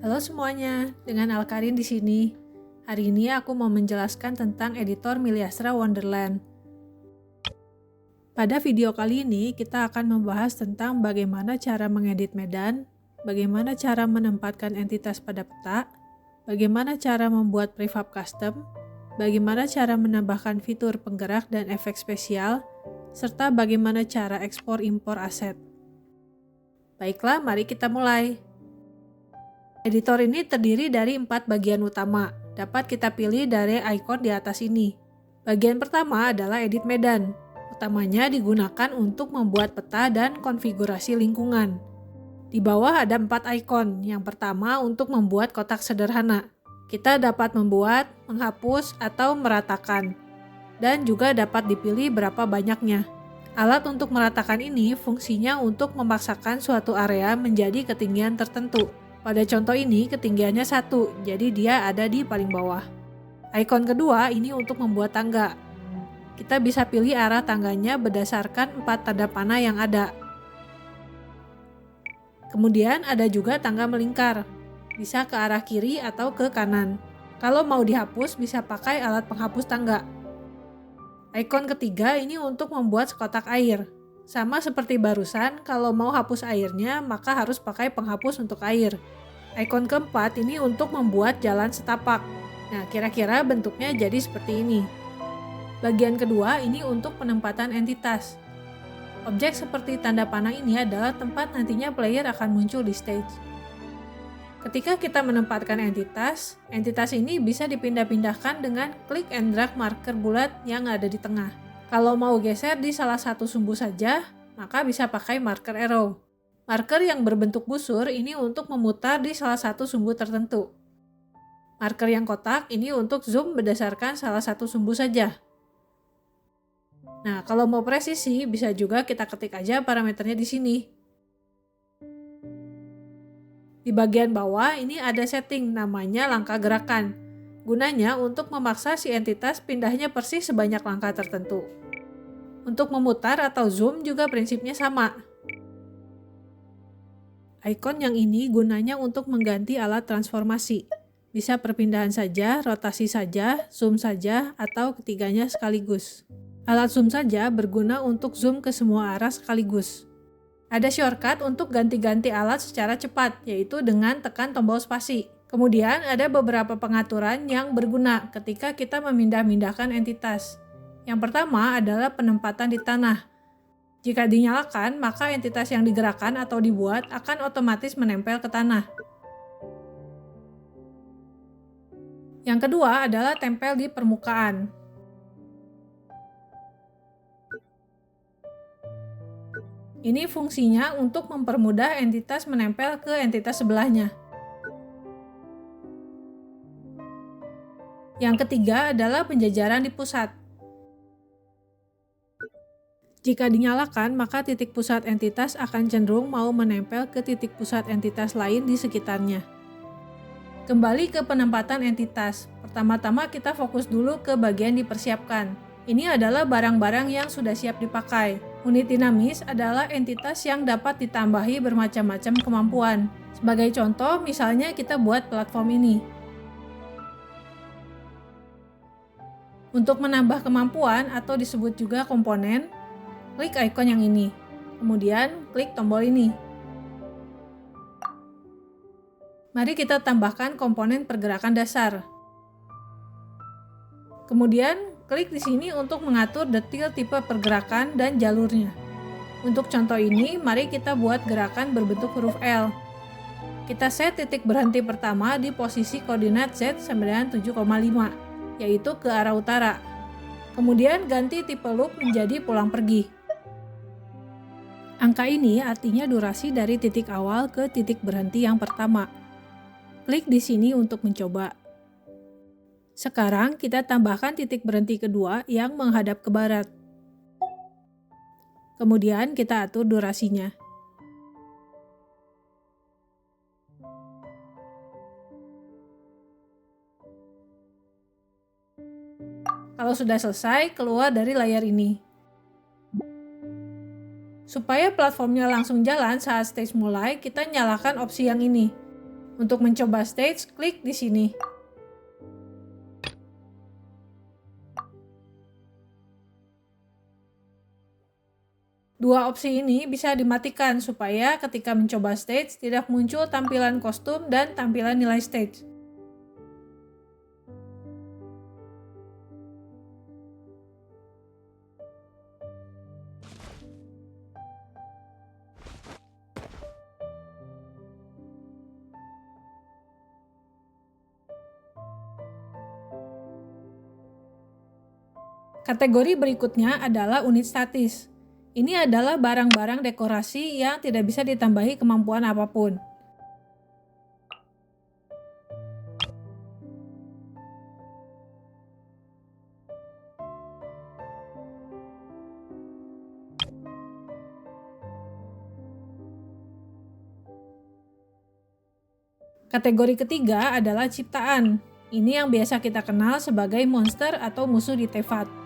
Halo semuanya, dengan Alkarin di sini. Hari ini aku mau menjelaskan tentang editor Milyastra Wonderland. Pada video kali ini kita akan membahas tentang bagaimana cara mengedit medan, bagaimana cara menempatkan entitas pada peta, bagaimana cara membuat prefab custom, bagaimana cara menambahkan fitur penggerak dan efek spesial, serta bagaimana cara ekspor impor aset. Baiklah, mari kita mulai. Editor ini terdiri dari 4 bagian utama, dapat kita pilih dari icon di atas ini. Bagian pertama adalah edit medan, utamanya digunakan untuk membuat peta dan konfigurasi lingkungan. Di bawah ada 4 icon, yang pertama untuk membuat kotak sederhana. Kita dapat membuat, menghapus, atau meratakan, dan juga dapat dipilih berapa banyaknya. Alat untuk meratakan ini fungsinya untuk memaksakan suatu area menjadi ketinggian tertentu. Pada contoh ini ketinggiannya 1, jadi dia ada di paling bawah. Icon kedua ini untuk membuat tangga. Kita bisa pilih arah tangganya berdasarkan 4 tanda panah yang ada. Kemudian ada juga tangga melingkar, bisa ke arah kiri atau ke kanan. Kalau mau dihapus bisa pakai alat penghapus tangga. Icon ketiga ini untuk membuat kotak air. Sama seperti barusan, kalau mau hapus airnya, maka harus pakai penghapus untuk air. Icon keempat ini untuk membuat jalan setapak. Nah, kira-kira bentuknya jadi seperti ini. Bagian kedua ini untuk penempatan entitas. Objek seperti tanda panah ini adalah tempat nantinya player akan muncul di stage. Ketika kita menempatkan entitas ini bisa dipindah-pindahkan dengan klik and drag marker bulat yang ada di tengah. Kalau mau geser di salah satu sumbu saja, maka bisa pakai marker arrow. Marker yang berbentuk busur ini untuk memutar di salah satu sumbu tertentu. Marker yang kotak ini untuk zoom berdasarkan salah satu sumbu saja. Nah, kalau mau presisi, bisa juga kita ketik aja parameternya di sini. Di bagian bawah ini ada setting namanya langkah gerakan. Gunanya untuk memaksa si entitas pindahnya persis sebanyak langkah tertentu. Untuk memutar atau zoom juga prinsipnya sama. Icon yang ini gunanya untuk mengganti alat transformasi. Bisa perpindahan saja, rotasi saja, zoom saja, atau ketiganya sekaligus. Alat zoom saja berguna untuk zoom ke semua arah sekaligus. Ada shortcut untuk ganti-ganti alat secara cepat, yaitu dengan tekan tombol spasi. Kemudian ada beberapa pengaturan yang berguna ketika kita memindah-mindahkan entitas. Yang pertama adalah penempatan di tanah. Jika dinyalakan, maka entitas yang digerakkan atau dibuat akan otomatis menempel ke tanah. Yang kedua adalah tempel di permukaan. Ini fungsinya untuk mempermudah entitas menempel ke entitas sebelahnya. Yang ketiga adalah penjajaran di pusat. Jika dinyalakan, maka titik pusat entitas akan cenderung mau menempel ke titik pusat entitas lain di sekitarnya. Kembali ke penempatan entitas. Pertama-tama kita fokus dulu ke bagian dipersiapkan. Ini adalah barang-barang yang sudah siap dipakai. Unit dinamis adalah entitas yang dapat ditambahi bermacam-macam kemampuan. Sebagai contoh, misalnya kita buat platform ini. Untuk menambah kemampuan atau disebut juga komponen, klik icon yang ini, kemudian klik tombol ini. Mari kita tambahkan komponen pergerakan dasar. Kemudian klik di sini untuk mengatur detail tipe pergerakan dan jalurnya. Untuk contoh ini, mari kita buat gerakan berbentuk huruf L. Kita set titik berhenti pertama di posisi koordinat Z 97,5, yaitu ke arah utara. Kemudian ganti tipe loop menjadi pulang pergi. Angka ini artinya durasi dari titik awal ke titik berhenti yang pertama. Klik di sini untuk mencoba. Sekarang kita tambahkan titik berhenti kedua yang menghadap ke barat. Kemudian kita atur durasinya. Kalau sudah selesai, keluar dari layar ini. Supaya platformnya langsung jalan saat stage mulai, kita nyalakan opsi yang ini. Untuk mencoba stage, klik di sini. Dua opsi ini bisa dimatikan supaya ketika mencoba stage tidak muncul tampilan kostum dan tampilan nilai stage. Kategori berikutnya adalah unit statis. Ini adalah barang-barang dekorasi yang tidak bisa ditambahi kemampuan apapun. Kategori ketiga adalah ciptaan. Ini yang biasa kita kenal sebagai monster atau musuh di Teyvat.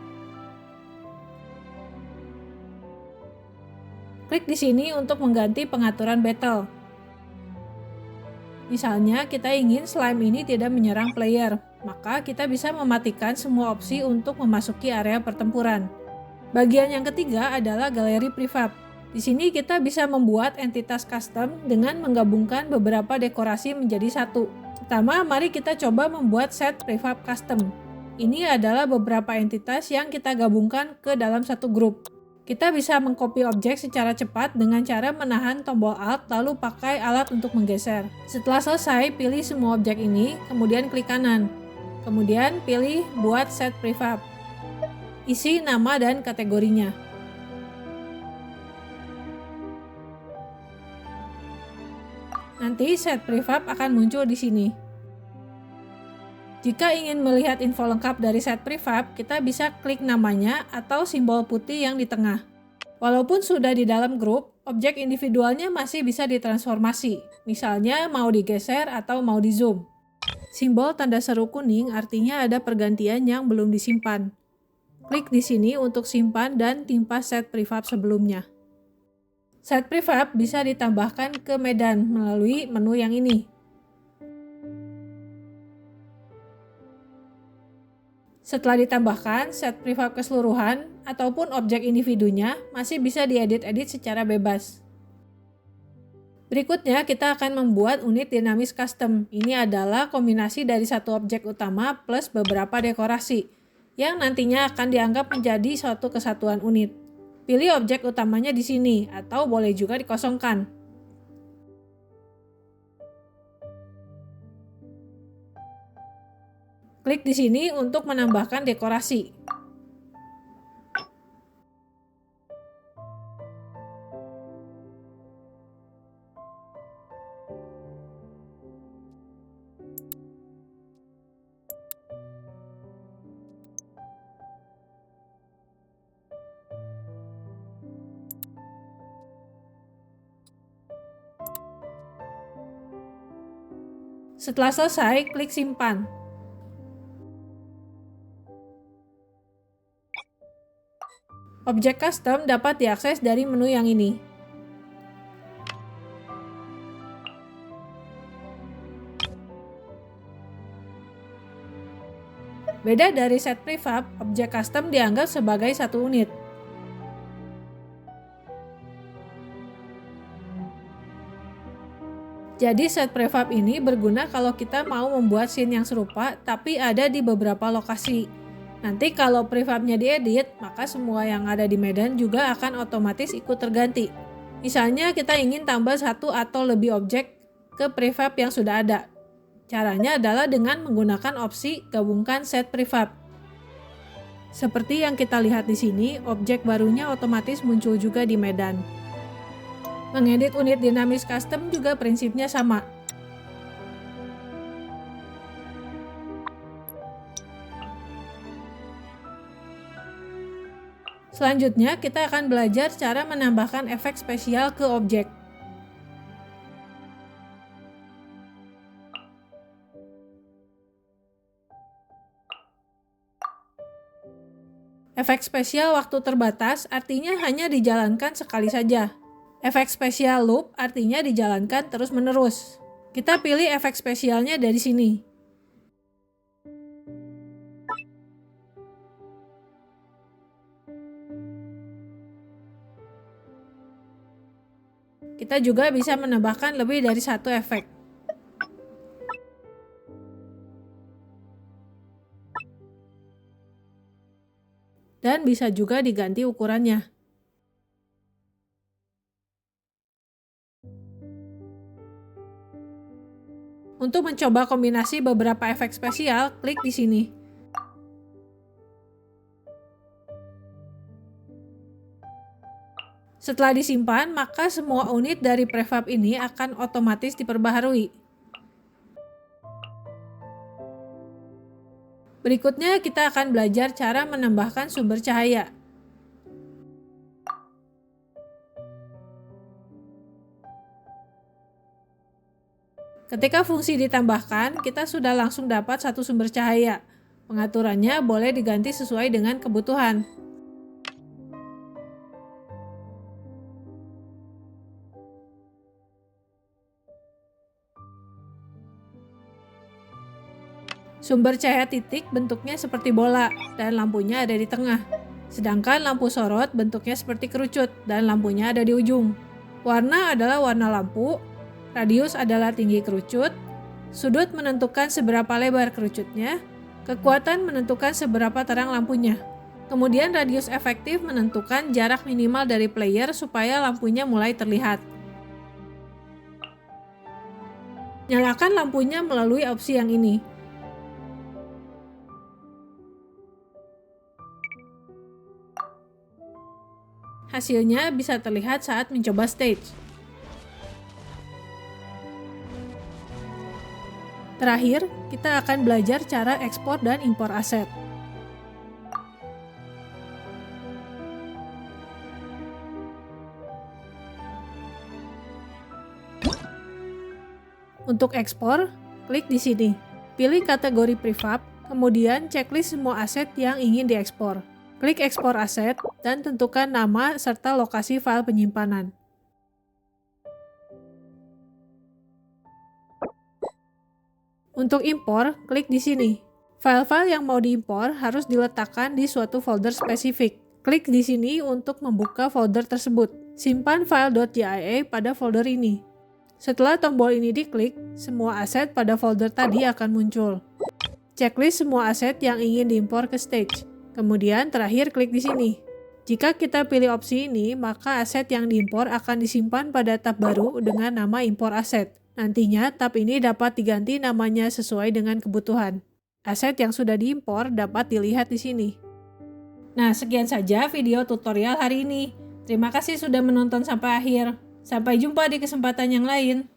Klik di sini untuk mengganti pengaturan battle. Misalnya kita ingin slime ini tidak menyerang player, maka kita bisa mematikan semua opsi untuk memasuki area pertempuran. Bagian yang ketiga adalah galeri prefab. Di sini kita bisa membuat entitas custom dengan menggabungkan beberapa dekorasi menjadi satu. Pertama, mari kita coba membuat set prefab custom. Ini adalah beberapa entitas yang kita gabungkan ke dalam satu grup. Kita bisa mengcopy objek secara cepat dengan cara menahan tombol Alt lalu pakai alat untuk menggeser. Setelah selesai, pilih semua objek ini, kemudian klik kanan. Kemudian pilih buat set prefab. Isi nama dan kategorinya. Nanti set prefab akan muncul di sini. Jika ingin melihat info lengkap dari set prefab, kita bisa klik namanya atau simbol putih yang di tengah. Walaupun sudah di dalam grup, objek individualnya masih bisa ditransformasi. Misalnya mau digeser atau mau di zoom. Simbol tanda seru kuning artinya ada pergantian yang belum disimpan. Klik di sini untuk simpan dan timpa set prefab sebelumnya. Set prefab bisa ditambahkan ke medan melalui menu yang ini. Setelah ditambahkan, set prefab keseluruhan ataupun objek individunya masih bisa diedit-edit secara bebas. Berikutnya kita akan membuat unit dinamis custom. Ini adalah kombinasi dari satu objek utama plus beberapa dekorasi yang nantinya akan dianggap menjadi suatu kesatuan unit. Pilih objek utamanya di sini atau boleh juga dikosongkan. Klik di sini untuk menambahkan dekorasi. Setelah selesai, klik simpan. Objek custom dapat diakses dari menu yang ini. Beda dari set prefab, objek custom dianggap sebagai satu unit. Jadi set prefab ini berguna kalau kita mau membuat scene yang serupa tapi ada di beberapa lokasi. Nanti kalau prefabnya diedit, maka semua yang ada di medan juga akan otomatis ikut terganti. Misalnya kita ingin tambah satu atau lebih objek ke prefab yang sudah ada. Caranya adalah dengan menggunakan opsi gabungkan set prefab. Seperti yang kita lihat di sini, objek barunya otomatis muncul juga di medan. Mengedit unit dinamis custom juga prinsipnya sama. Selanjutnya, kita akan belajar cara menambahkan efek spesial ke objek. Efek spesial waktu terbatas artinya hanya dijalankan sekali saja. Efek spesial loop artinya dijalankan terus-menerus. Kita pilih efek spesialnya dari sini. Kita juga bisa menambahkan lebih dari satu efek. Dan bisa juga diganti ukurannya. Untuk mencoba kombinasi beberapa efek spesial, klik di sini. Setelah disimpan, maka semua unit dari prefab ini akan otomatis diperbaharui. Berikutnya, kita akan belajar cara menambahkan sumber cahaya. Ketika fungsi ditambahkan, kita sudah langsung dapat satu sumber cahaya. Pengaturannya boleh diganti sesuai dengan kebutuhan. Sumber cahaya titik bentuknya seperti bola dan lampunya ada di tengah. Sedangkan lampu sorot bentuknya seperti kerucut dan lampunya ada di ujung. Warna adalah warna lampu, radius adalah tinggi kerucut, sudut menentukan seberapa lebar kerucutnya, kekuatan menentukan seberapa terang lampunya. Kemudian radius efektif menentukan jarak minimal dari player supaya lampunya mulai terlihat. Nyalakan lampunya melalui opsi yang ini. Hasilnya bisa terlihat saat mencoba stage. Terakhir, kita akan belajar cara ekspor dan impor aset. Untuk ekspor, klik di sini. Pilih kategori prefab, kemudian checklist semua aset yang ingin diekspor. Klik ekspor aset dan tentukan nama serta lokasi file penyimpanan. Untuk impor, klik di sini. File-file yang mau diimpor harus diletakkan di suatu folder spesifik. Klik di sini untuk membuka folder tersebut. Simpan file .jia pada folder ini. Setelah tombol ini diklik, semua aset pada folder tadi akan muncul. Checklist semua aset yang ingin diimpor ke stage. Kemudian terakhir klik di sini. Jika kita pilih opsi ini, maka aset yang diimpor akan disimpan pada tab baru dengan nama impor aset. Nantinya tab ini dapat diganti namanya sesuai dengan kebutuhan. Aset yang sudah diimpor dapat dilihat di sini. Nah, sekian saja video tutorial hari ini. Terima kasih sudah menonton sampai akhir. Sampai jumpa di kesempatan yang lain.